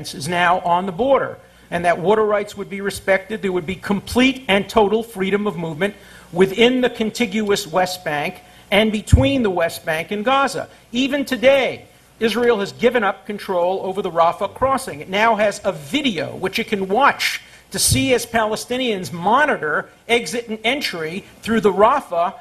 is now on the border, and that water rights would be respected. There would be complete and total freedom of movement within the contiguous West Bank and between the West Bank and Gaza. Even today, Israel has given up control over the Rafah crossing. It now has a video which it can watch to see as Palestinians monitor exit and entry through the Rafah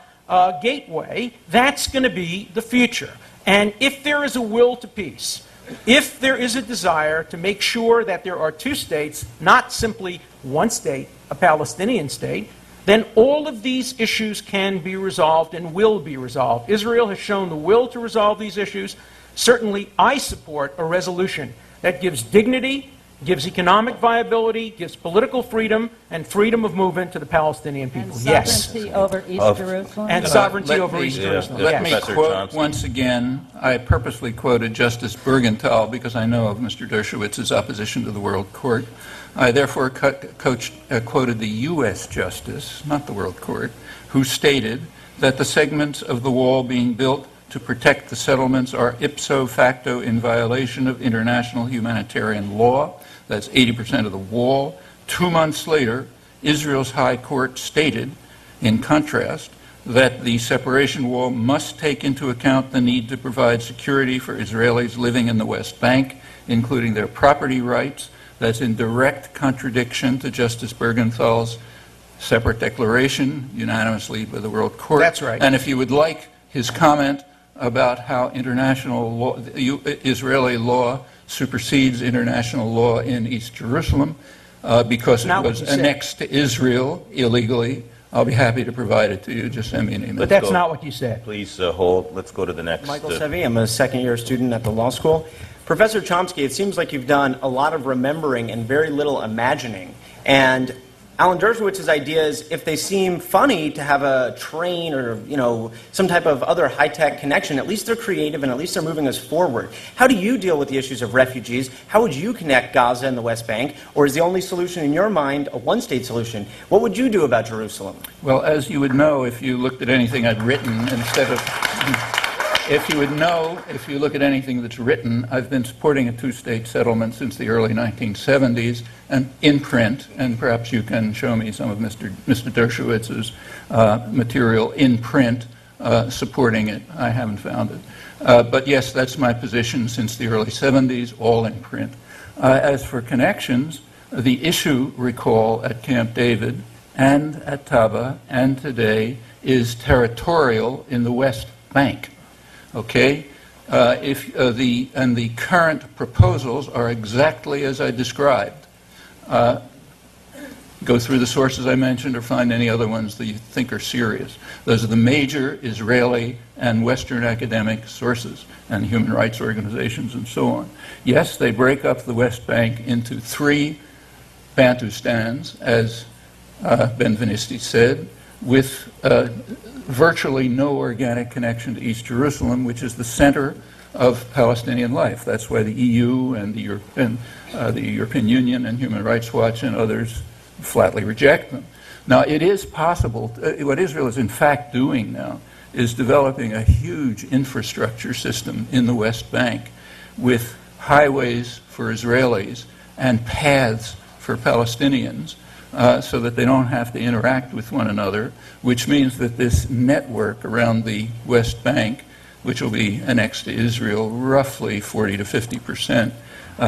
gateway. That's going to be the future. And if there is a will to peace, if there is a desire to make sure that there are two states, not simply one state, a Palestinian state, then all of these issues can be resolved and will be resolved. Israel has shown the will to resolve these issues. Certainly, I support a resolution that gives dignity, gives economic viability, gives political freedom, and freedom of movement to the Palestinian people. And sovereignty over East Jerusalem? And sovereignty over East Jerusalem. Let me quote once again. I purposely quoted Justice Bergenthal because I know of Mr. Dershowitz's opposition to the World Court. I therefore quoted the U.S. Justice, not the World Court, who stated that the segments of the wall being built to protect the settlements are ipso facto in violation of international humanitarian law. That's 80% of the wall. 2 months later, Israel's High Court stated, in contrast, that the separation wall must take into account the need to provide security for Israelis living in the West Bank, including their property rights. That's in direct contradiction to Justice Bergenthal's separate declaration, unanimously by the World Court. That's right. And if you would like his comment about how international law, Israeli law supersedes international law in East Jerusalem because it was annexed to Israel illegally, I'll be happy to provide it to you. Just send me an email. But that's not what you said. Please hold. Let's go to the next. Michael Sevi, I'm a second-year student at the law school. Professor Chomsky, it seems like you've done a lot of remembering and very little imagining. And Alan Dershowitz's ideas, if they seem funny to have a train or, some type of other high-tech connection, at least they're creative and at least they're moving us forward. How do you deal with the issues of refugees? How would you connect Gaza and the West Bank? Or is the only solution in your mind a one-state solution? What would you do about Jerusalem? Well, as you would know if you looked at anything I'd written instead of... If you look at anything that's written, I've been supporting a two-state settlement since the early 1970s, and in print, and perhaps you can show me some of Mr. Dershowitz's material in print supporting it. I haven't found it. But yes, that's my position since the early 70s, all in print. As for connections, the issue, recall, at Camp David and at Taba and today is territorial in the West Bank. Okay, the current proposals are exactly as I described. Go through the sources I mentioned or find any other ones that you think are serious. Those are the major Israeli and Western academic sources and human rights organizations and so on. Yes, they break up the West Bank into 3 Bantustans, as Benvenisti said, with virtually no organic connection to East Jerusalem, which is the center of Palestinian life. That's why the EU and the European Union and Human Rights Watch and others flatly reject them. Now, it is possible, what Israel is in fact doing now is developing a huge infrastructure system in the West Bank with highways for Israelis and paths for Palestinians, so that they don't have to interact with one another, which means that this network around the West Bank, which will be annexed to Israel, roughly 40 to 50%,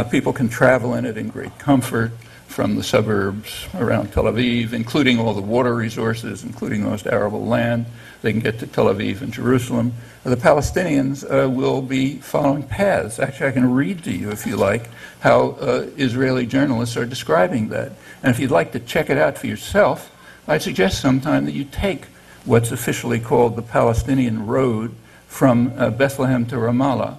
people can travel in it in great comfort from the suburbs around Tel Aviv, including all the water resources, including the most arable land. They can get to Tel Aviv and Jerusalem. The Palestinians will be following paths. Actually, I can read to you, if you like, how Israeli journalists are describing that. And if you'd like to check it out for yourself, I'd suggest sometime that you take what's officially called the Palestinian Road from Bethlehem to Ramallah,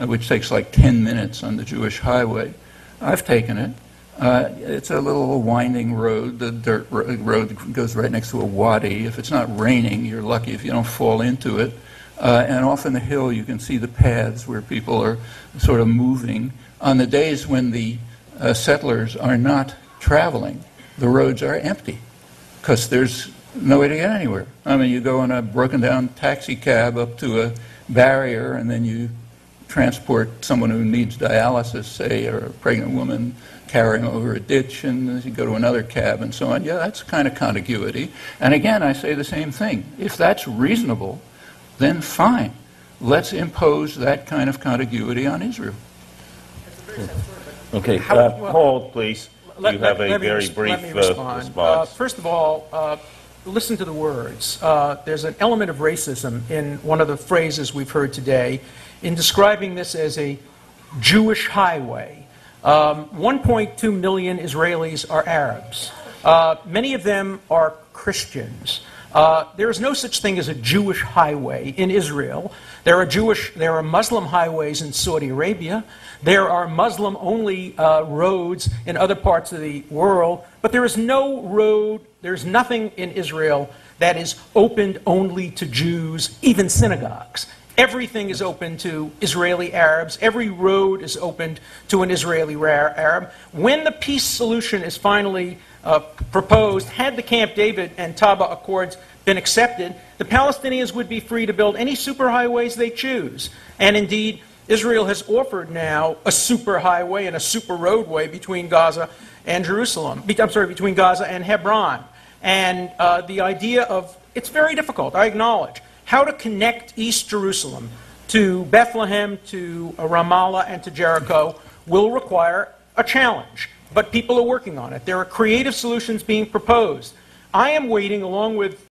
which takes like 10 minutes on the Jewish highway. I've taken it. It's a little winding road. The dirt road goes right next to a wadi. If it's not raining, you're lucky if you don't fall into it. And off in the hill, you can see the paths where people are sort of moving. On the days when the settlers are not traveling, the roads are empty because there's no way to get anywhere. I mean, you go in a broken down taxi cab up to a barrier and then you transport someone who needs dialysis, say, or a pregnant woman, carry them over a ditch, and you go to another cab and so on. Yeah, that's kind of contiguity. And again, I say the same thing. If that's reasonable, then fine. Let's impose that kind of contiguity on Israel. Okay, hold, please. You have a very brief response. First of all, listen to the words. There's an element of racism in one of the phrases we've heard today in describing this as a Jewish highway. 1.2 million Israelis are Arabs. Many of them are Christians. There is no such thing as a Jewish highway in Israel. There are Muslim highways in Saudi Arabia. There are Muslim-only roads in other parts of the world. But there is no road, there's nothing in Israel that is opened only to Jews, even synagogues. Everything is open to Israeli Arabs. Every road is opened to an Israeli Arab. When the peace solution is finally proposed, had the Camp David and Taba Accords been accepted, the Palestinians would be free to build any superhighways they choose. And indeed, Israel has offered now a superhighway and a super roadway between Gaza and Jerusalem. Between Gaza and Hebron. And the idea of, it's very difficult, I acknowledge, how to connect East Jerusalem to Bethlehem, to Ramallah, and to Jericho will require a challenge. But people are working on it. There are creative solutions being proposed. I am waiting, along with